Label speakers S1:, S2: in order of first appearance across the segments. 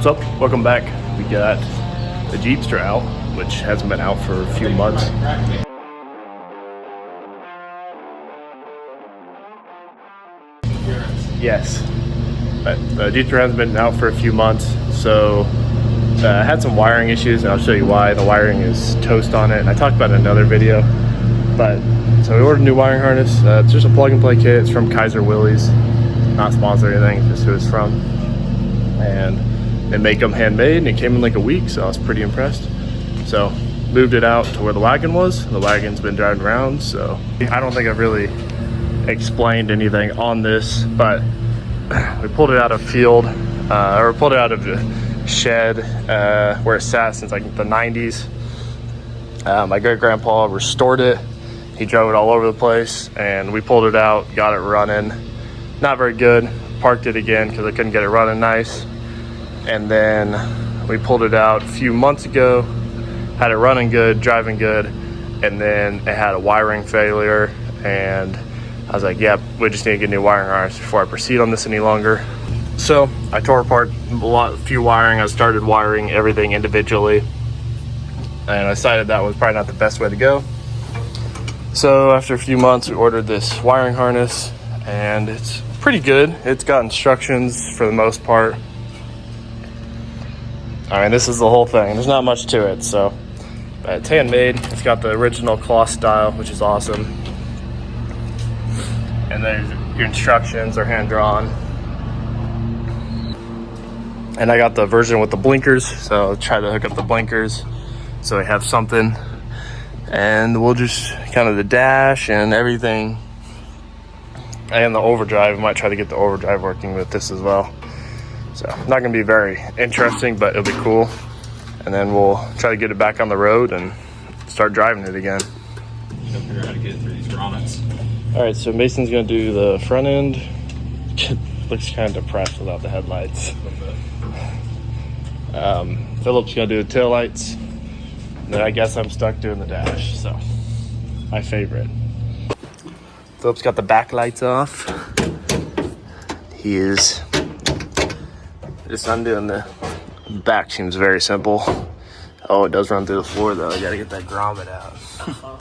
S1: What's up? Welcome back. We got the Jeepster out, which hasn't been out for a few months. Yes, but the Jeepster hasn't been out for a few months, so I had some wiring issues, and I'll show you why. The wiring is toast on it, and I talked about it in another video. But so we ordered a new wiring harness. It's just a plug and play kit. It's from Willys, not sponsored or anything, just who it's from. And they make them handmade, and it came in like a week, so I was pretty impressed. So moved it out to where the wagon was. The wagon's been driving around, so I don't think I've really explained anything on this, but we pulled it out of field, or pulled it out of the shed where it sat since like the 90s. My great grandpa restored it. He drove it all over the place, and we pulled it out, got it running. Not very good. Parked it again because I couldn't get it running nice. And then we pulled it out a few months ago, had it running good, driving good, and then it had a wiring failure, and I was like, yep, we just need to get a new wiring harness before I proceed on this any longer. So I tore apart a few wiring. I started wiring everything individually, and I decided that was probably not the best way to go. So after a few months, we ordered this wiring harness, and it's pretty good. It's got instructions for the most part. I mean, this is the whole thing. There's not much to it, so. But it's handmade. It's got the original cloth style, which is awesome. And then your instructions are hand-drawn. And I got the version with the blinkers, so I'll try to hook up the blinkers so we have something. And we'll just kind of the dash and everything. And the overdrive, we might try to get the overdrive working with this as well. So not gonna be very interesting, but it'll be cool. And then we'll try to get it back on the road and start driving it again.
S2: Gotta figure out how to get it through these grommets.
S1: All right, so Mason's gonna do the front end. Looks kind of depressed without the headlights. Philip's gonna do the taillights. Then I guess I'm stuck doing the dash, so my favorite. Philip's got the back lights off. He is just undoing the back. Seems very simple. Oh, it does run through the floor though. I gotta get that grommet out.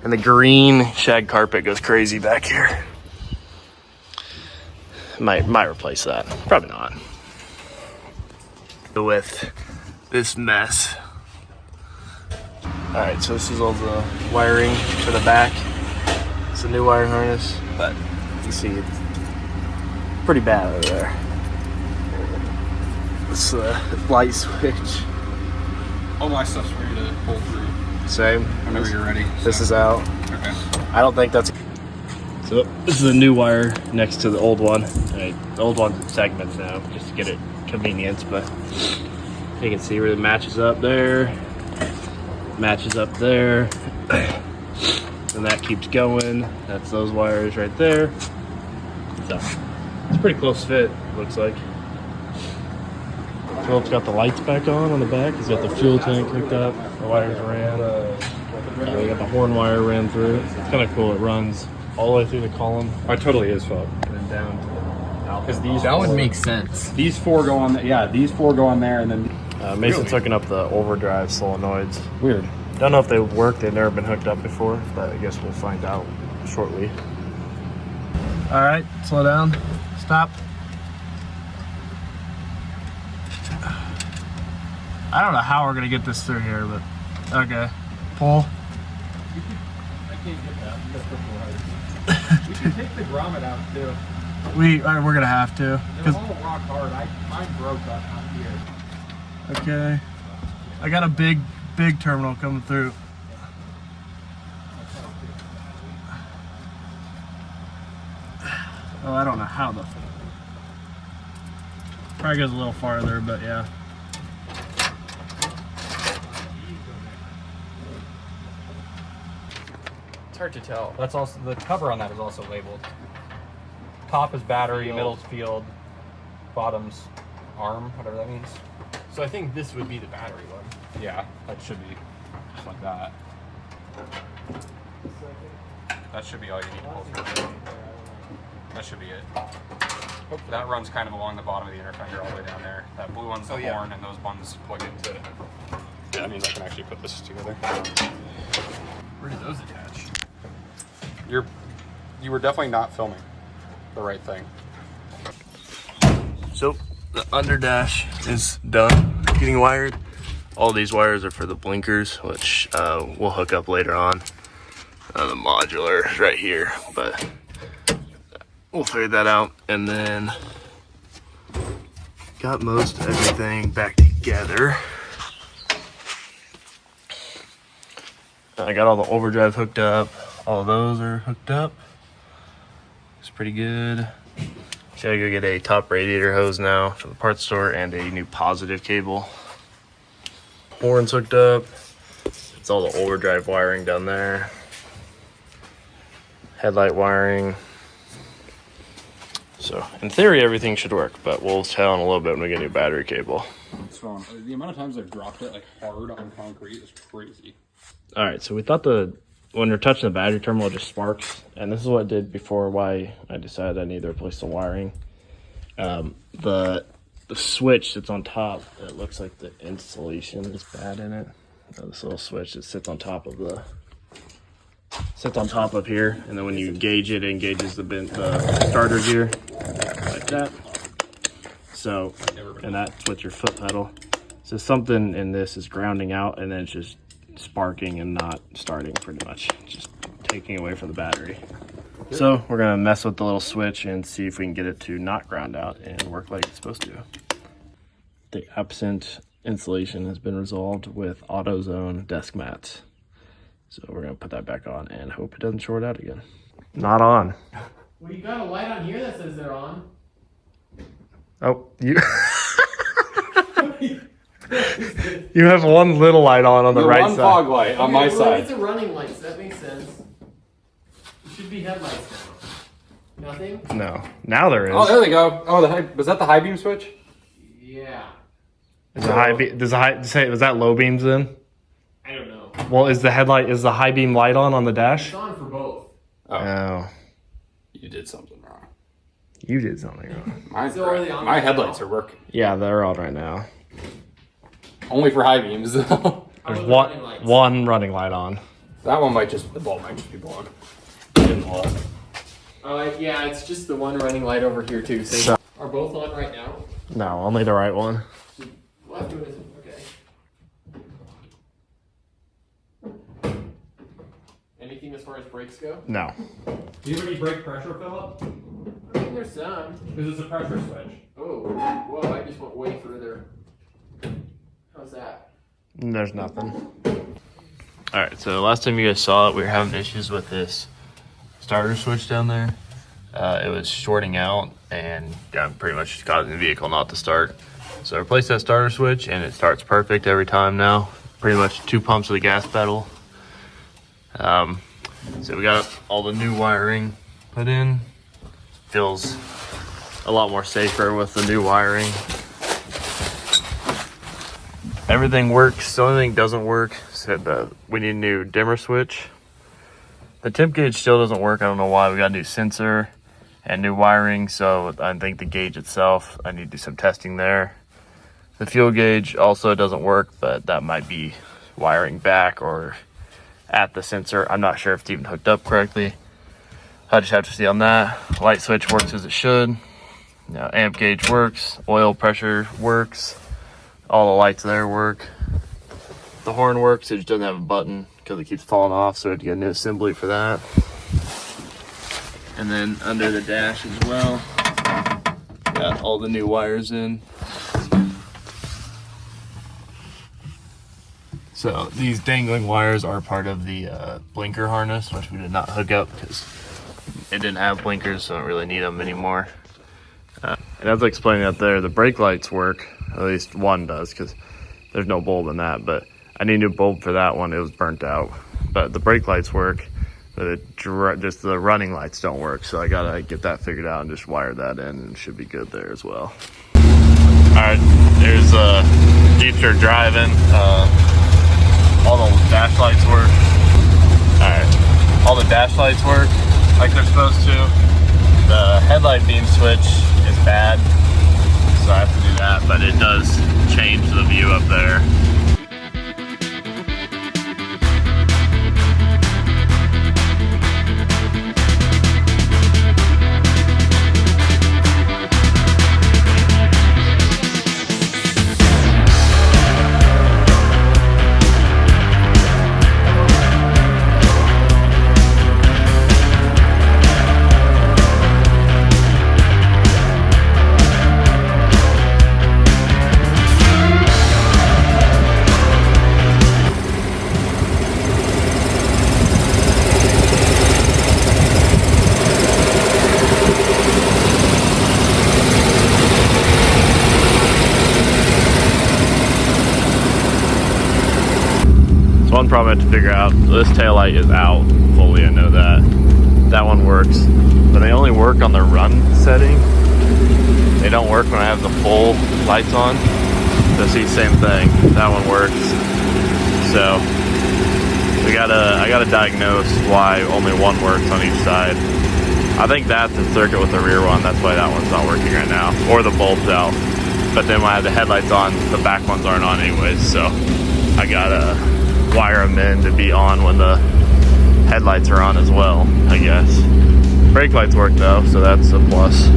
S1: And the green shag carpet goes crazy back here. Might replace that. Probably not. With this mess. All right, so this is all the wiring for the back. It's a new wiring harness, but you can see it's pretty bad over there. It's the light switch.
S2: All my stuff's ready to pull through.
S1: Same.
S2: Whenever you're ready.
S1: This is out.
S2: Okay.
S1: I don't think that's... So this is a new wire next to the old one. Right, the old one's in segments now, just to get it convenience, but you can see where it matches up there. Matches up there. And that keeps going. That's those wires right there. So it's a pretty close fit, looks like. Philip's got the lights back on the back. He's got the fuel tank hooked up. The wires ran. We got the horn wire ran through. It's kind of cool. It runs all the way through the column.
S2: Oh, it totally is, Philip.
S1: And then down to
S2: Because these
S3: that would make sense.
S2: These four go on. Yeah, these four go on there, and then
S1: Mason's hooking up the overdrive solenoids.
S2: weird.
S1: Don't know if they work. They've never been hooked up before, but I guess we'll find out shortly. All right, slow down. Stop. I don't know how we're gonna get this through here, but okay. Pull.
S2: I can't get that. We can take the grommet out too.
S1: We're gonna have to.
S2: They're all rock hard. Mine broke up here.
S1: Okay. I got a big terminal coming through. Oh, I don't know how the... Probably goes a little farther, but yeah.
S4: It's hard to tell. That's also, the cover on that is also labeled. Top is battery, middle's field, bottom's arm, whatever that means.
S1: So I think this would be the battery one.
S4: Yeah, that should be just like that. That should be all you need to pull through. That should be it. That runs kind of along the bottom of the inner fender all the way down there. That blue one's the horn, and those ones plug into. Yeah, that means I can actually put this together. Where did those attach? You were definitely not filming the right thing.
S1: So the under dash is done getting wired. All these wires are for the blinkers, which we'll hook up later on. The modular is right here, but we'll figure that out. And then got most everything back together. I got all the overdrive hooked up. All of those are hooked up. It's pretty good. Should I go get a top radiator hose now from the parts store and a new positive cable. Horns hooked up. It's all the overdrive wiring down there. Headlight wiring. So in theory, everything should work, but we'll tell in a little bit when we get a new battery cable.
S4: So the amount of times I've dropped it like hard on concrete is crazy.
S1: All right, so we thought when you're touching the battery terminal, it just sparks, and this is what it did before. Why I decided I need to replace the wiring. The switch that's on top, it looks like the insulation is bad in it. This little switch that sits on top of here, and then when you gauge it, it engages the starter gear like that. So, and that's with your foot pedal. So something in this is grounding out, and then it's just sparking and not starting, pretty much just taking away from the battery. So we're gonna mess with the little switch and see if we can get it to not ground out and work like it's supposed to. The absent insulation has been resolved with AutoZone desk mats, so we're gonna put that back on and hope it doesn't short out again. Not on.
S2: Well, you got a light on here that says they're on.
S1: Oh, you you have one little light on the right
S4: one
S1: side.
S4: fog light on my side.
S2: It's a running light, so that makes sense. It should be headlights now. Nothing?
S1: No, now there is.
S4: Oh, there they go. Oh, was that the high beam switch?
S2: Yeah.
S1: Is the high beam? Was that low beams then?
S2: I don't know.
S1: Well, is the high beam light on the dash?
S2: It's on for both.
S1: Oh,
S4: You did something wrong.
S1: you did something wrong.
S4: My headlights are working.
S1: Yeah, they're on right now.
S4: Only for high beams, though.
S1: There's one running light on.
S4: That one the bulb might just be blown. Didn't blow up.
S2: Oh, yeah, it's just the one running light over here, too. So are both on right now?
S1: No, only the right one.
S2: Left one is okay. Anything as far as brakes go?
S1: No.
S4: Do you have any brake pressure, Philip?
S2: I mean, there's some.
S4: Because it's a pressure switch.
S2: Oh, whoa, I just went way further. How's that?
S1: There's nothing. All right, so last time you guys saw it, we were having issues with this starter switch down there. It was shorting out and pretty much causing the vehicle not to start. So I replaced that starter switch and it starts perfect every time now. Pretty much 2 pumps of the gas pedal. So we got all the new wiring put in. Feels a lot more safer with the new wiring. Everything works. The only thing doesn't work is that we need a new dimmer switch. The temp gauge still doesn't work. I don't know why. We got a new sensor and new wiring, so I think the gauge itself, I need to do some testing there. The fuel gauge also doesn't work, but that might be wiring back or at the sensor. I'm not sure if it's even hooked up correctly. I just have to see on that. Light switch works as it should. Now, amp gauge works. Oil pressure works. All the lights there work. The horn works. It just doesn't have a button because it keeps falling off, so we have to get a new assembly for that. And then under the dash as well, got all the new wires in. So these dangling wires are part of the blinker harness, which we did not hook up because it didn't have blinkers, so I don't really need them anymore. And as I explained out there, the brake lights work. At least one does, because there's no bulb in that. But I need a new bulb for that one. It was burnt out. But the brake lights work. But just the running lights don't work. So I gotta get that figured out and just wire that in, and it should be good there as well. All right, there's Jeepster driving. All the dash lights work. All right, all the dash lights work like they're supposed to. The headlight beam switch is bad, so I have to do that, but it does change the view up there. One problem I have to figure out, this taillight is out fully, I know that. That one works, but they only work on the run setting. They don't work when I have the full lights on. So see, same thing, that one works. So I gotta diagnose why only one works on each side. I think that's the circuit with the rear one, that's why that one's not working right now, or the bulb's out. But then when I have the headlights on, the back ones aren't on anyways, so I gotta wire them in to be on when the headlights are on as well, I guess. Brake lights work though, so that's a plus.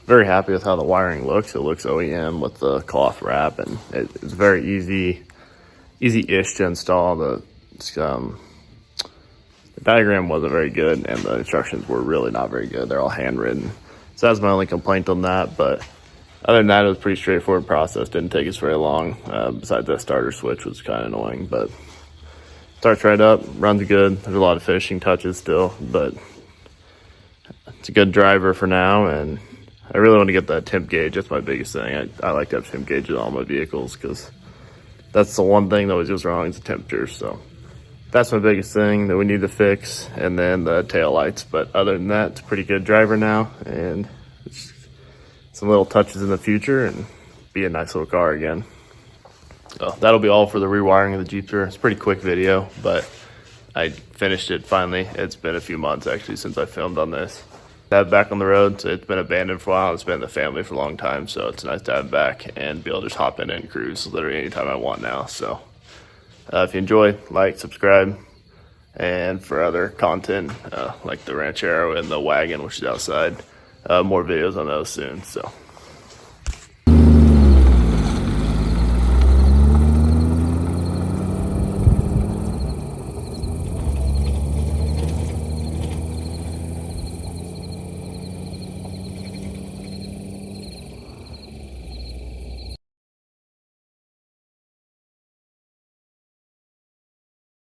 S1: Very happy with how the wiring looks. It looks OEM with the cloth wrap, and it's very easy-ish to install. The diagram wasn't very good, and the instructions were really not very good. They're all handwritten. So that's my only complaint on that, but other than that, it was a pretty straightforward process. Didn't take us very long, besides that starter switch was kind of annoying, but starts right up, runs good. There's a lot of finishing touches still, but it's a good driver for now, and I really want to get that temp gauge. That's my biggest thing. I like to have temp gauges on all my vehicles because that's the one thing that always goes wrong is the temperature. So that's my biggest thing that we need to fix, and then the tail lights. But other than that, it's a pretty good driver now, and it's some little touches in the future and be a nice little car again. So that'll be all for the rewiring of the Jeepster. It's a pretty quick video, but I finished it finally. It's been a few months actually since I filmed on this. To have it back on the road, so it's been abandoned for a while. It's been in the family for a long time, so it's nice to have it back and be able to just hop in and cruise literally anytime I want now. So if you enjoy, like, subscribe, and for other content like the Ranchero and the wagon, which is outside, more videos on those soon. So